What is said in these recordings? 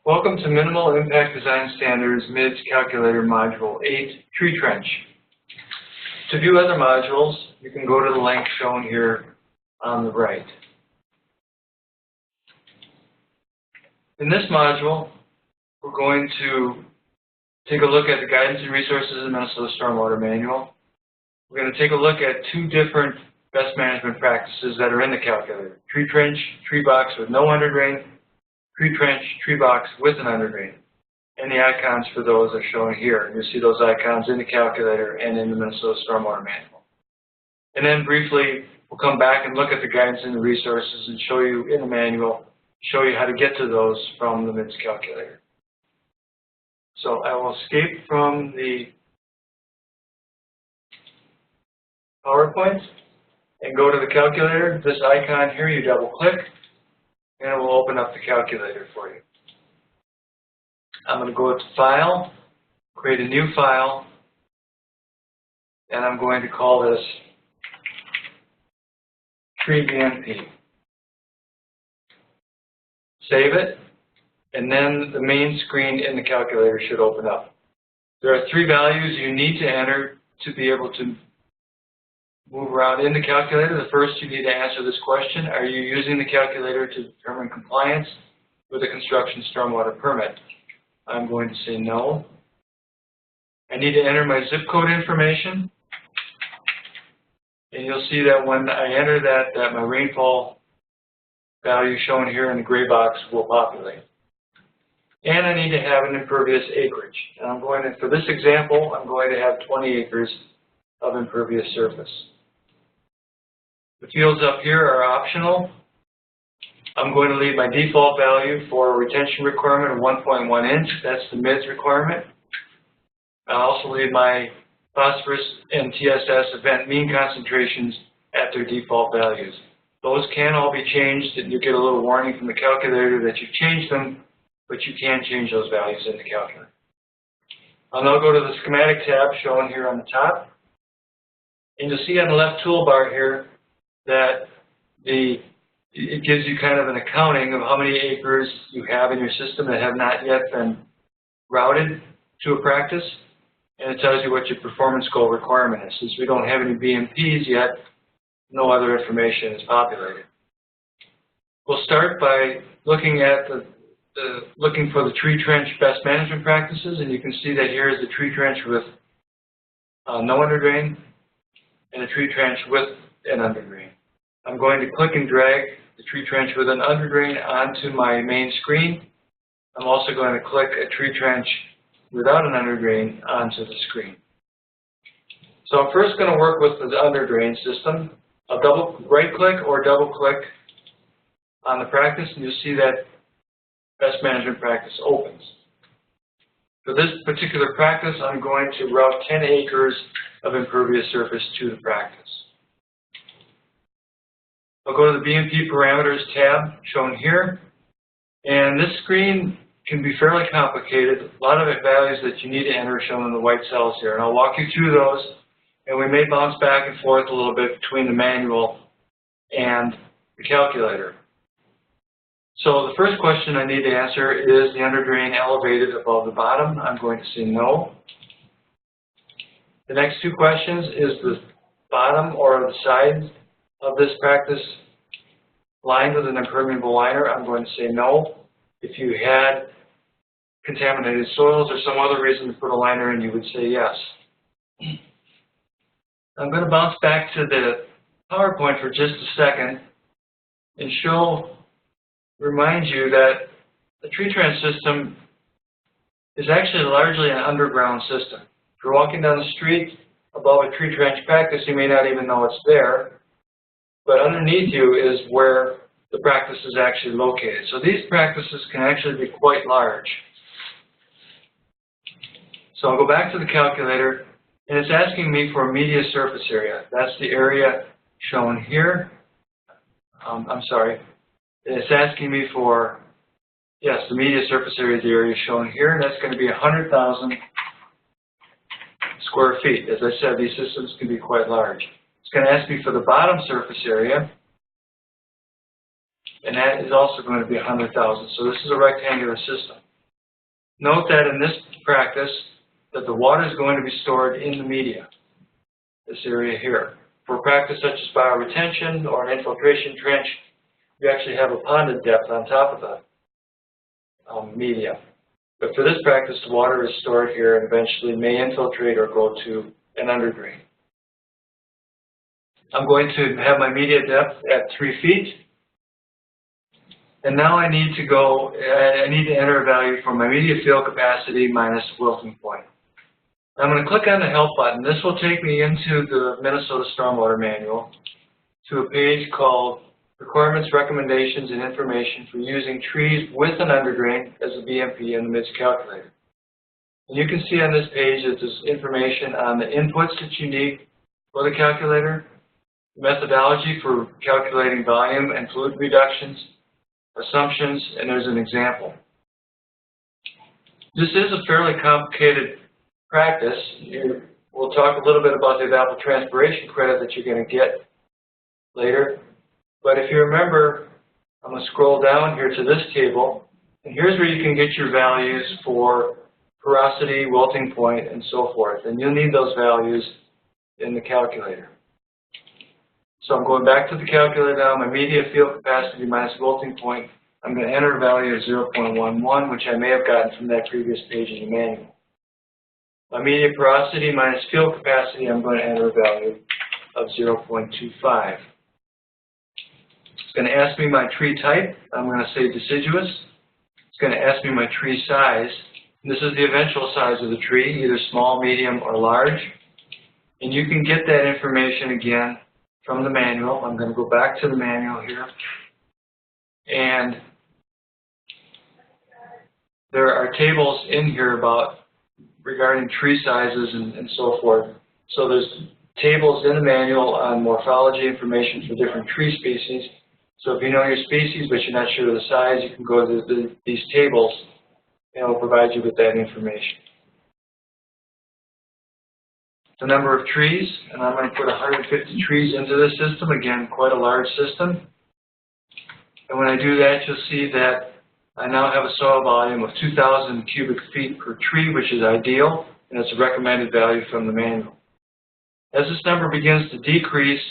Welcome to Minimal Impact Design Standards MIDS Calculator Module 8, Tree Trench. To view other modules, you can go to the link shown here on the right. In this module, we're going to take a look at the Guidance and Resources in Minnesota Stormwater Manual. We're going to take a look at two different best management practices that are in the calculator. Tree trench, tree box with no underdrain, tree trench, tree box with an underdrain. And the icons for those are shown here. You'll see those icons in the calculator and in the Minnesota Stormwater Manual. And then briefly, we'll come back and look at the guidance and the resources and show you in the manual, show you how to get to those from the MIDS calculator. So I will escape from the PowerPoint and go to the calculator. This icon here, you double click, and it will open up the calculator for you. I'm going to go to File, create a new file, and I'm going to call this Tree BMP. Save it, and then the main screen in the calculator should open up. There are three values you need to enter to be able to move around in the calculator. The first, you need to answer this question: are you using the calculator to determine compliance with a construction stormwater permit? I'm going to say no. I need to enter my zip code information. And you'll see that when I enter that my rainfall value shown here in the gray box will populate. And I need to have an impervious acreage. And I'm going to, for this example, I'm going to have 20 acres of impervious surface. The fields up here are optional. I'm going to leave my default value for a retention requirement of 1.1 inch. That's the MIDS requirement. I'll also leave my phosphorus and TSS event mean concentrations at their default values. Those can all be changed, and you get a little warning from the calculator that you've changed them, but you can change those values in the calculator. I'll now go to the schematic tab shown here on the top. And you'll see on the left toolbar here that it gives you kind of an accounting of how many acres you have in your system that have not yet been routed to a practice. And it tells you what your performance goal requirement is. Since we don't have any BMPs yet, no other information is populated. We'll start by looking at looking for the tree trench best management practices, and you can see that here is the tree trench with no underdrain and a tree trench with an underdrain. I'm going to click and drag the tree trench with an underdrain onto my main screen. I'm also going to click a tree trench without an underdrain onto the screen. So I'm first going to work with the underdrain system. I'll right-click or double-click on the practice, and you'll see that best management practice opens. For this particular practice, I'm going to route 10 acres of impervious surface to the practice. I'll go to the BMP Parameters tab shown here, and this screen can be fairly complicated. A lot of the values that you need to enter are shown in the white cells here, and I'll walk you through those, and we may bounce back and forth a little bit between the manual and the calculator. So the first question I need to answer is the underdrain elevated above the bottom. I'm going to say no. The next two questions is the bottom or the sides of this practice lined with an impermeable liner. I'm going to say no. If you had contaminated soils or some other reason to put a liner in, you would say yes. I'm going to bounce back to the PowerPoint for just a second and remind you that the tree trench system is actually largely an underground system. If you're walking down the street above a tree trench practice, you may not even know it's there, but underneath you is where the practice is actually located. So these practices can actually be quite large. So I'll go back to the calculator, and it's asking me for a media surface area. That's the area shown here. I'm sorry. It's asking me for, yes, the media surface area is the area shown here, and that's going to be 100,000 square feet. As I said, these systems can be quite large. It's going to ask me for the bottom surface area, and that is also going to be 100,000. So this is a rectangular system. Note that in this practice, that the water is going to be stored in the media, this area here. For practice such as bioretention or an infiltration trench, you actually have a ponded depth on top of the media. But for this practice, the water is stored here and eventually may infiltrate or go to an underdrain. I'm going to have my media depth at 3 feet. And now I need to enter a value for my media fill capacity minus wilting point. I'm going to click on the Help button. This will take me into the Minnesota Stormwater Manual to a page called Requirements, Recommendations, and Information for Using Trees with an Underdrain as a BMP in the MIDS calculator. And you can see on this page that there's information on the inputs that you need for the calculator, methodology for calculating volume and fluid reductions, assumptions, and there's an example. This is a fairly complicated practice. We'll talk a little bit about the evapotranspiration credit that you're going to get later. But if you remember, I'm going to scroll down here to this table, and here's where you can get your values for porosity, wilting point, and so forth. And you'll need those values in the calculator. So I'm going back to the calculator now, my media field capacity minus wilting point. I'm going to enter a value of 0.11, which I may have gotten from that previous page in the manual. My media porosity minus field capacity, I'm going to enter a value of 0.25. It's going to ask me my tree type. I'm going to say deciduous. It's going to ask me my tree size. This is the eventual size of the tree, either small, medium, or large. And you can get that information again from the manual. I'm going to go back to the manual here. And there are tables in here regarding tree sizes and so forth. So there's tables in the manual on morphology information for different tree species. So if you know your species but you're not sure of the size, you can go to these tables and it will provide you with that information. The number of trees, and I'm going to put 150 trees into this system. Again, quite a large system. And when I do that, you'll see that I now have a soil volume of 2,000 cubic feet per tree, which is ideal, and it's a recommended value from the manual. As this number begins to decrease,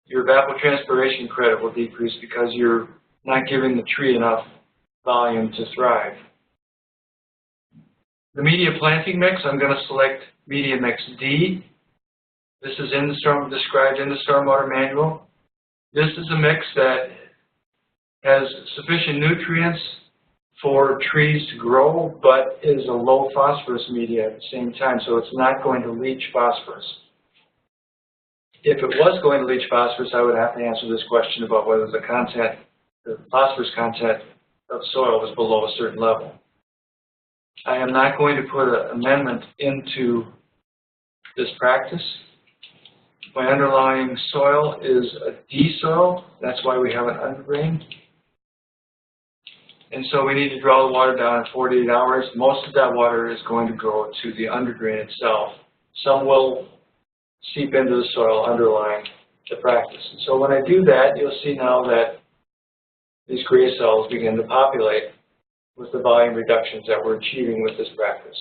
your evapotranspiration credit will decrease because you're not giving the tree enough volume to thrive. The media planting mix, I'm going to select media mix D. This is described in the Stormwater Manual. This is a mix that has sufficient nutrients for trees to grow, but is a low phosphorus media at the same time, so it's not going to leach phosphorus. If it was going to leach phosphorus, I would have to answer this question about whether the phosphorus content of soil was below a certain level. I am not going to put an amendment into this practice. My underlying soil is a D soil. That's why we have an underdrain. And so we need to draw the water down in 48 hours. Most of that water is going to go to the underdrain itself. Some will seep into the soil underlying the practice. And so when I do that, you'll see now that these gray cells begin to populate with the volume reductions that we're achieving with this practice.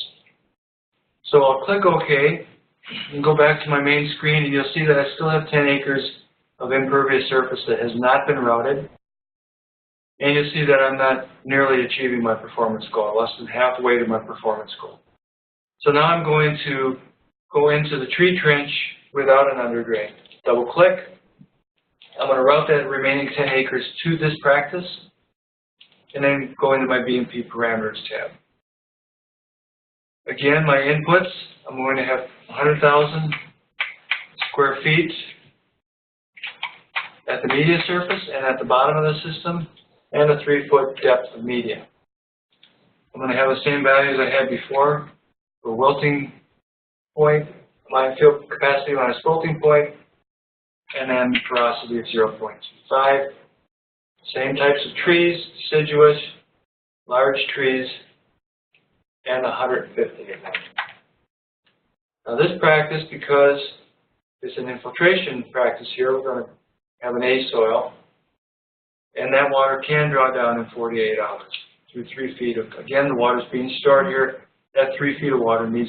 So I'll click OK and go back to my main screen, and you'll see that I still have 10 acres of impervious surface that has not been routed. And you'll see that I'm not nearly achieving my performance goal, less than halfway to my performance goal. So now I'm going to go into the tree trench without an underdrain. Double click. I'm going to route that remaining 10 acres to this practice, and then go into my BMP parameters tab. Again, my inputs, I'm going to have 100,000 square feet at the media surface and at the bottom of the system, and a 3-foot depth of media. I'm going to have the same values I had before for wilting point, my field capacity minus wilting point, and then porosity of 0.25. Same types of trees, deciduous, large trees, and 150 of them. Now this practice, because it's an infiltration practice here, we're going to have an A soil, and that water can draw down in 48 hours. through 3 feet of, again, the water is being stored here. That 3 feet of water needs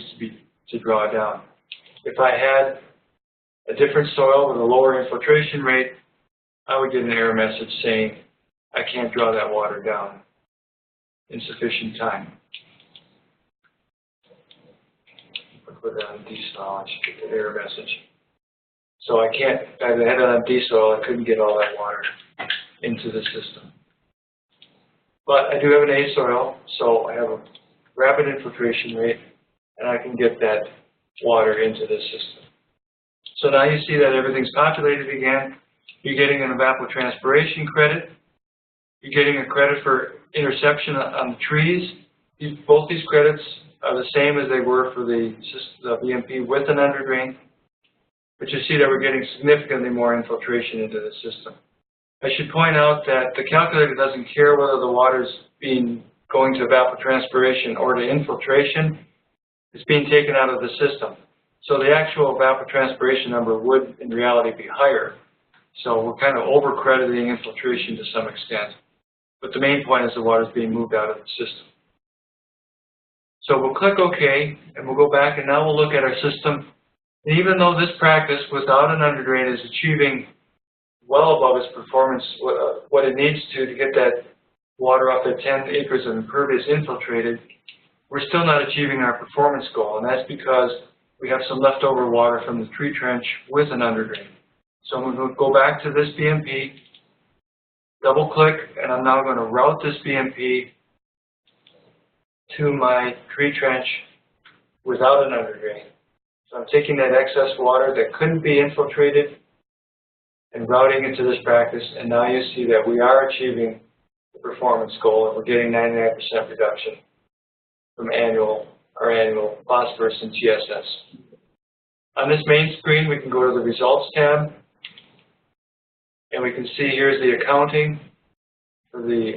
to draw down. If I had a different soil with a lower infiltration rate, I would get an error message saying, I can't draw that water down in sufficient time. If I put that on D soil, I should get the error message. So I can't, if I had it on D soil, I couldn't get all that water into the system. But I do have an A soil, so I have a rapid infiltration rate, and I can get that water into the system. So now you see that everything's populated again. You're getting an evapotranspiration credit. You're getting a credit for interception on the trees. Both these credits are the same as they were for the BMP with an underdrain. But you see that we're getting significantly more infiltration into the system. I should point out that the calculator doesn't care whether the water's going to evapotranspiration or to infiltration. It's being taken out of the system. So the actual evapotranspiration number would, in reality, be higher. So we're kind of over-crediting infiltration to some extent. But the main point is the water is being moved out of the system. So we'll click OK, and we'll go back, and now we'll look at our system. And even though this practice without an underdrain is achieving well above its performance, what it needs to get that water off that 10 acres of impervious infiltrated, we're still not achieving our performance goal, and that's because we have some leftover water from the tree trench with an underdrain. So I'm going to go back to this BMP, double click, and I'm now going to route this BMP to my tree trench without an underdrain. So I'm taking that excess water that couldn't be infiltrated and routing it to this practice, and now you see that we are achieving the performance goal, and we're getting 99% reduction from our annual phosphorus and TSS. On this main screen, we can go to the Results tab, and we can see here's the accounting for the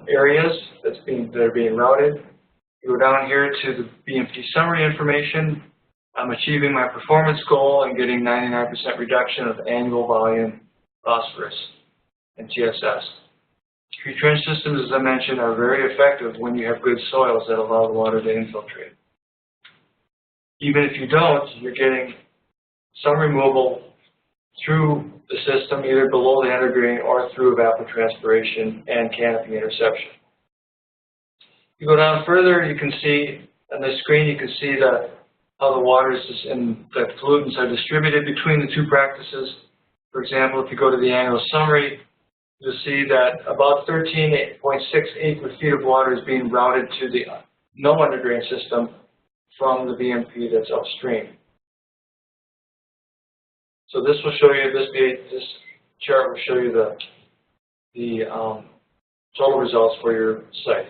areas that are being routed. You go down here to the BMP summary information. I'm achieving my performance goal and getting 99% reduction of annual volume phosphorus and TSS. Tree trench systems, as I mentioned, are very effective when you have good soils that allow the water to infiltrate. Even if you don't, you're getting some removal through the system, either below the underdrain or through evapotranspiration and canopy interception. You go down further, you can see on the screen, you can see how the waters and the pollutants are distributed between the two practices. For example, if you go to the annual summary, you'll see that about 13.6 acre-feet of water is being routed to the no underdrain system from the BMP that's upstream. So this will show you, this chart will show you the total results for your site.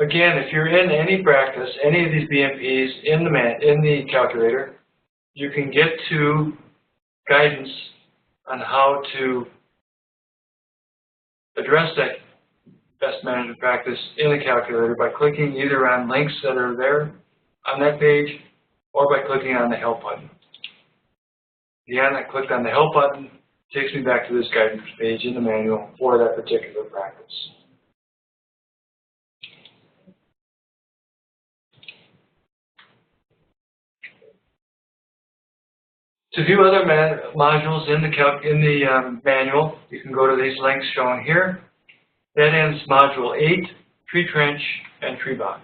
Again, if you're in any practice, any of these BMPs in the calculator, you can get to guidance on how to address that best management practice in the calculator by clicking either on links that are there on that page or by clicking on the Help button. Again, I clicked on the Help button, it takes me back to this guidance page in the manual for that particular practice. To view other modules in the manual, you can go to these links shown here. That ends Module 8, Tree Trench, and Tree Box.